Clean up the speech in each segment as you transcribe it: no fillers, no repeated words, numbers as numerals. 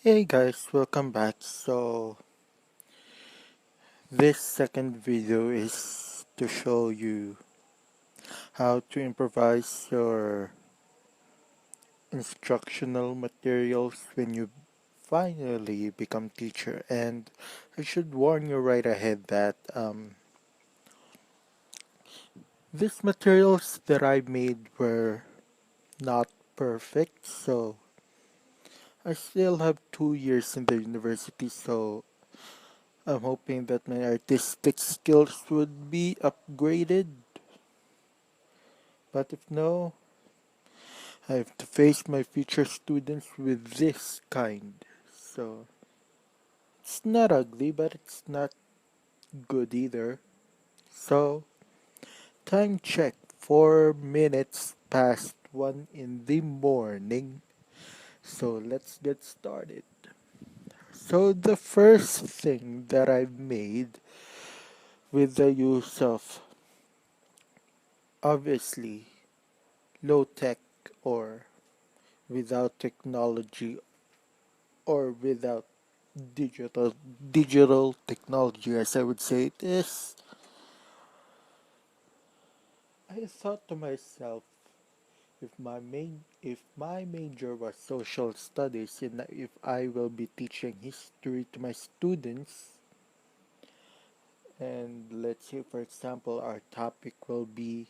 Hey guys, welcome back. This second video is to show you how to improvise your instructional materials when you finally become teacher. And I should warn you right ahead that these materials that I made were not perfect, so I still have 2 years in the university, so I'm hoping that my artistic skills would be upgraded. But if no, I have to face my future students with this kind. So it's not ugly, but it's not good either. So time check, 4 minutes past 1 in the morning. So let's get started. So the first thing that I've made with the use of obviously low tech or without technology or without digital technology as I would say it is, I thought to myself, if my major was social studies and if I will be teaching history to my students, and let's say for example our topic will be,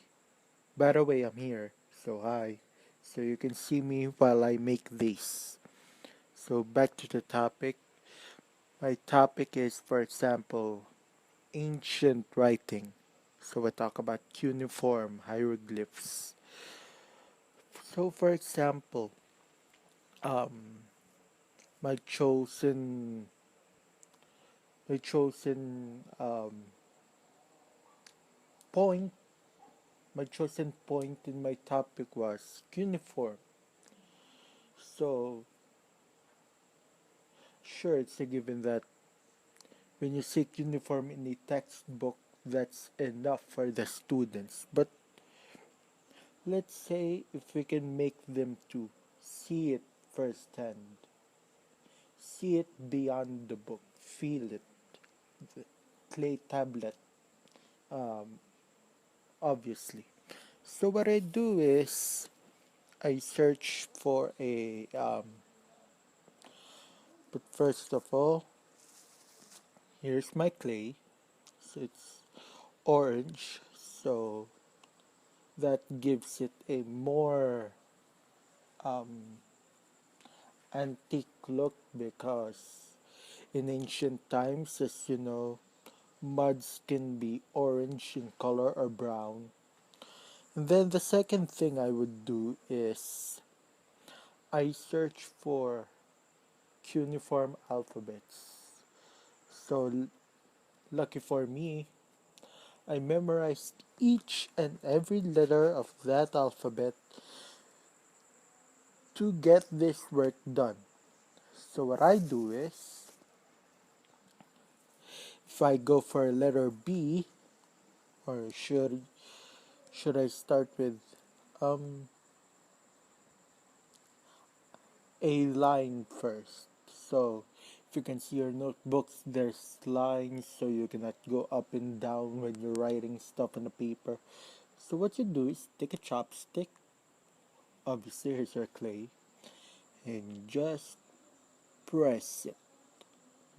by the way I'm here, so hi, so you can see me while I make this. So back to the topic. My topic is, for example, ancient writing. So we talk about cuneiform hieroglyphs. So for example, um, my chosen my chosen point my chosen point in my topic was cuneiform. So sure, it's a given that when you say cuneiform in a textbook, that's enough for the students. But let's say if we can make them to see it firsthand, see it beyond the book, feel it, the clay tablet, um, obviously. So what I do is I search for but first of all, here's my clay. So it's orange, so that gives it a more um, antique look because in ancient times, as you know, muds can be orange in color or brown. And then the second thing I would do is I search for cuneiform alphabets. So lucky for me, I memorized each and every letter of that alphabet to get this work done. So what I do is, if I go for a letter B, or should I start with um a line first? So if you can see your notebooks, there's lines, so you cannot go up and down when you're writing stuff on the paper. So what you do is take a chopstick, obviously here's your clay, and just press it.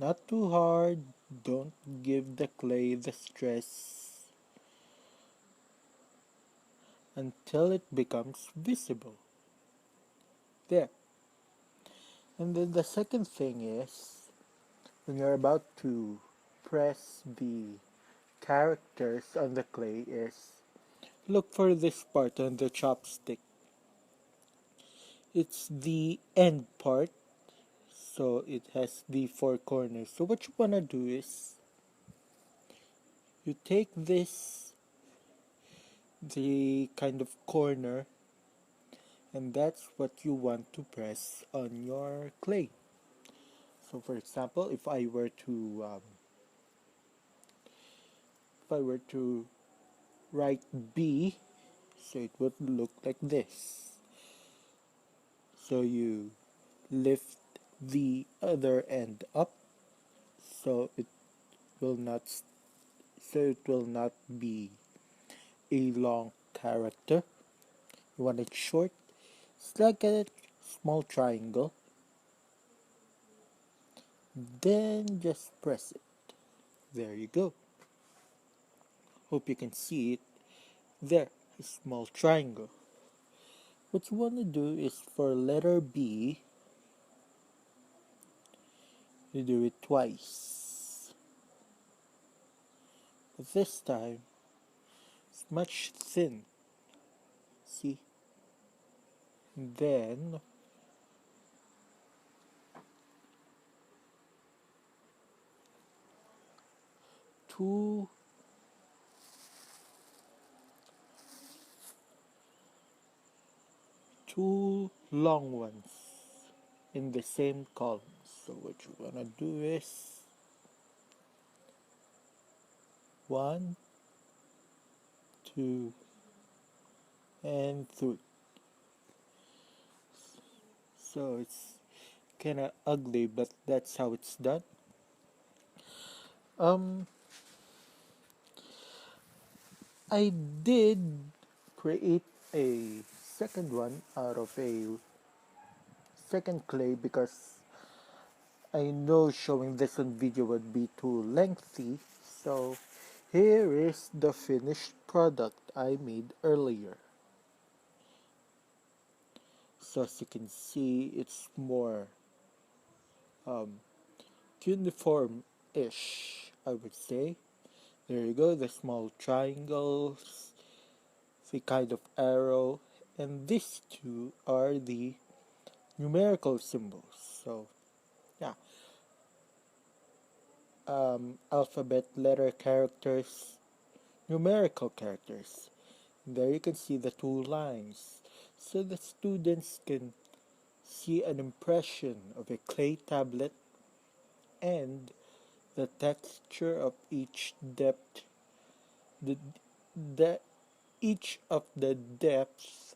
Not too hard, don't give the clay the stress until it becomes visible. There. And then the second thing is, when you're about to press the characters on the clay is, look for this part on the chopstick. It's the end part, so it has the four corners. So what you wanna do is, you take this, the kind of corner, and that's what you want to press on your clay. So for example, if I were to write B, so it would look like this. So you lift the other end up, so will not it will not be a long character. You want it short. Select a small triangle, then just press it. There you go. Hope you can see it. There, a small triangle. What you want to do is for letter B, you do it twice. But this time, it's much thin. See? Then, two two long ones in the same column. So what you wanna do is 1, 2, and 3. So it's kinda ugly, but that's how it's done. Um, I did create a second one out of a second clay because I know showing this on video would be too lengthy, so here is the finished product I made earlier. So as you can see, it's more um, uniform-ish, I would say. There you go, the small triangles, the kind of arrow, and these two are the numerical symbols. So yeah, alphabet, letter, characters, numerical characters. There you can see the two lines. So the students can see an impression of a clay tablet and the texture of each depth, the, the each of the depths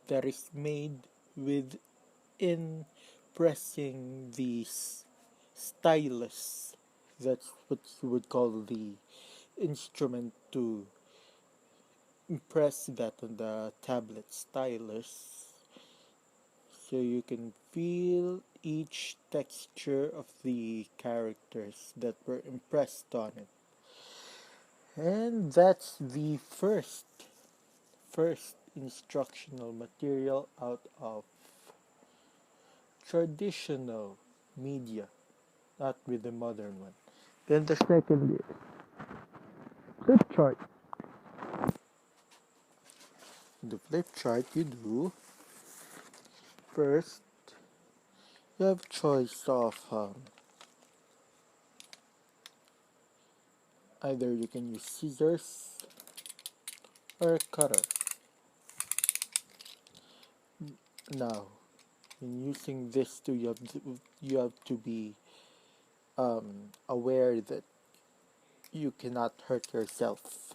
that is made within pressing these stylus. That's what you would call the instrument to impress that on the tablet stylus, so you can feel each texture of the characters that were impressed on it. And that's the first instructional material out of traditional media, not with the modern one. Then the second is flip chart. The flip chart you do first, you have choice of either you can use scissors or a cutter. Now, in using this too, you have to be aware that you cannot hurt yourself.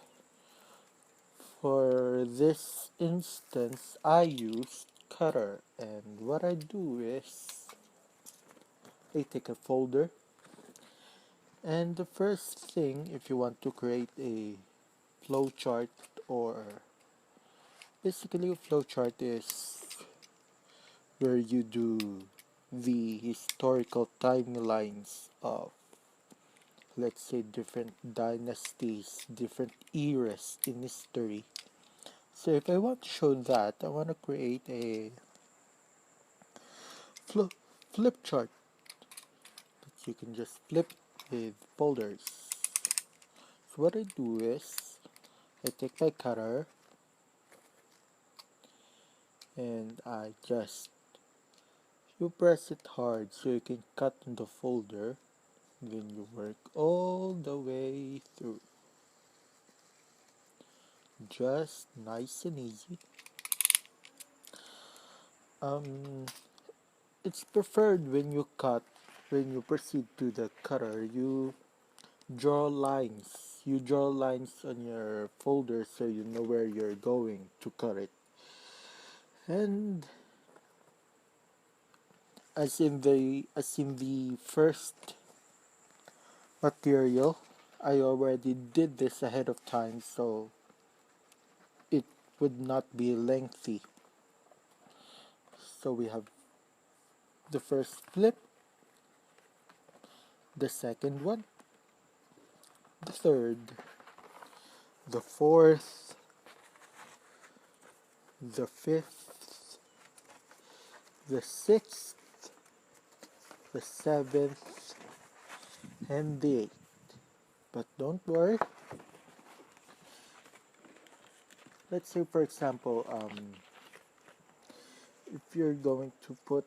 For this instance, I use cutter, and what I do is I take a folder, and the first thing, if you want to create a flowchart, or basically a flowchart is where you do the historical timelines of, let's say, different dynasties, different eras in history. So if I want to show that, I want to create a flip chart that you can just flip with folders. So what I do is I take my cutter and I just, you press it hard so you can cut in the folder, then you work all the way through. Just nice and easy. Um, it's preferred when you cut, when you proceed to the cutter, you draw lines. You draw lines on your folder so you know where you're going to cut it. And as in the first material, I already did this ahead of time, so it would not be lengthy. So we have the first flip, the second one, the third, the fourth, the fifth, the sixth, the seventh, and the eighth. But don't worry. Let's say, for example, if you're going to put,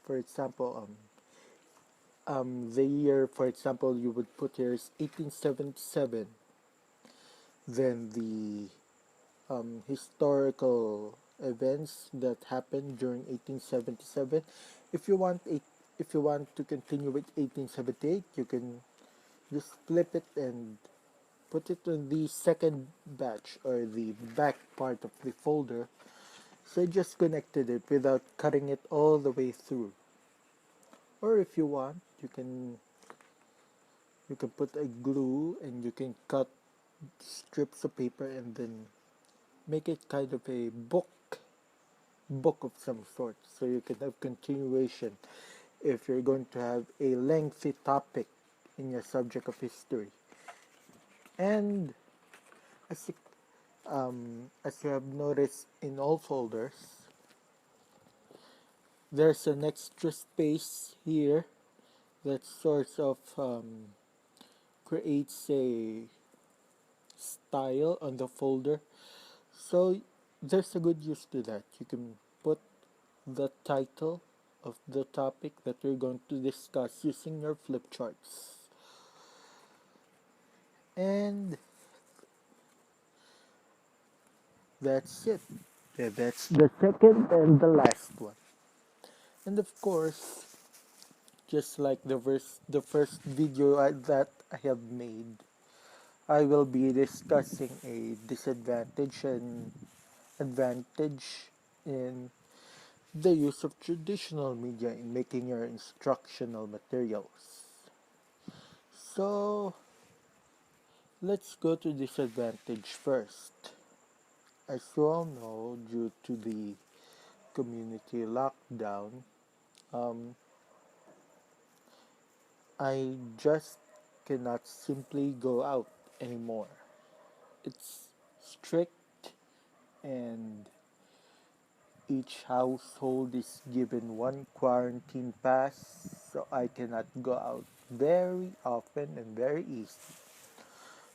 for example, the year, for example, you would put here is 1877. Then the historical events that happened during 1877. If you want if you want to continue with 1878, you can just flip it and put it on the second batch or the back part of the folder. So I just connected it without cutting it all the way through. Or if you want, you can put a glue and you can cut strips of paper and then make it kind of a book of some sort, so you can have continuation if you're going to have a lengthy topic in your subject of history. And as you, as you have noticed in all folders, there's an extra space here that sort of creates a style on the folder. So there's a good use to that. You can put the title of the topic that we're going to discuss using your flip charts. And that's it. Yeah, that's the second and the last one. And of course, just like the first video that I have made, I will be discussing a disadvantage and advantage in the use of traditional media in making your instructional materials. So let's go to disadvantage first. As you all know, due to the community lockdown, um, I just cannot simply go out anymore. It's strict, and each household is given one quarantine pass, so I cannot go out very often and very easy.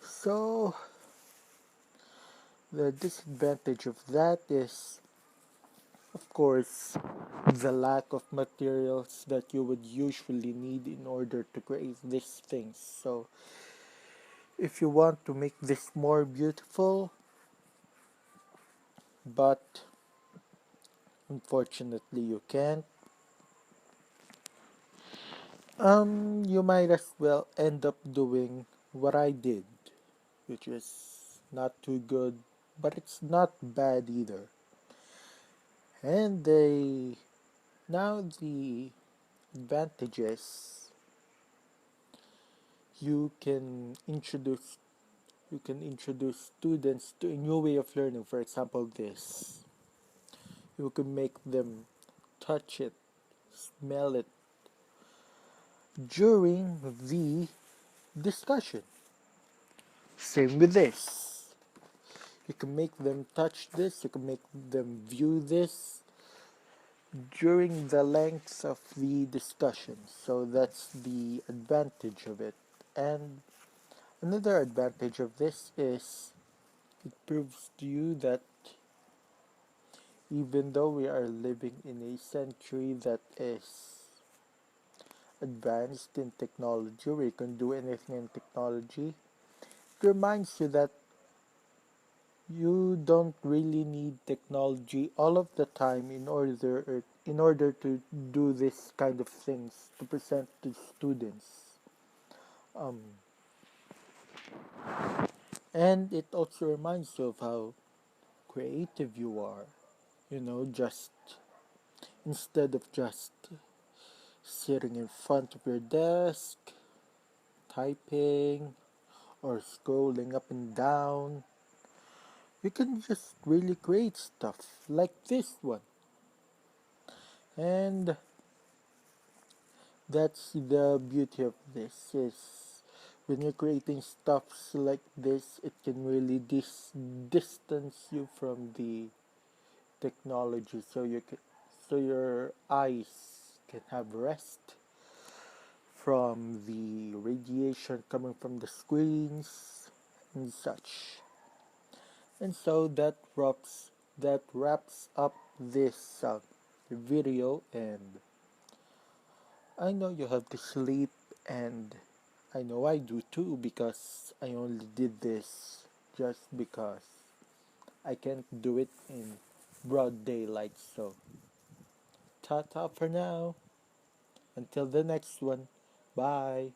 So, the disadvantage of that is, of course, the lack of materials that you would usually need in order to create these things. So, if you want to make this more beautiful, but unfortunately you can't, you might as well end up doing what I did, which is not too good, but it's not bad either. And the advantages, you can introduce you can introduce students to a new way of learning. For example, this, you can make them touch it, smell it during the discussion. Same with this. You can make them touch this, you can make them view this during the length of the discussion. So that's the advantage of it. And another advantage of this is it proves to you that even though we are living in a century that is advanced in technology, we can do anything in technology, it reminds you that you don't really need technology all of the time in order to do this kind of things to present to students. Um, and it also reminds you of how creative you are. Just instead of just sitting in front of your desk, typing, or scrolling up and down. You can just really create stuff like this one. And that's the beauty of this is when you're creating stuffs like this, it can really distance you from the technology, so your eyes can have rest from the radiation coming from the screens and such. And so that wraps up this video, and I know you have to sleep, and I know I do too, because I only did this just because I can't do it in broad daylight. So ta ta for now, until the next one. Bye.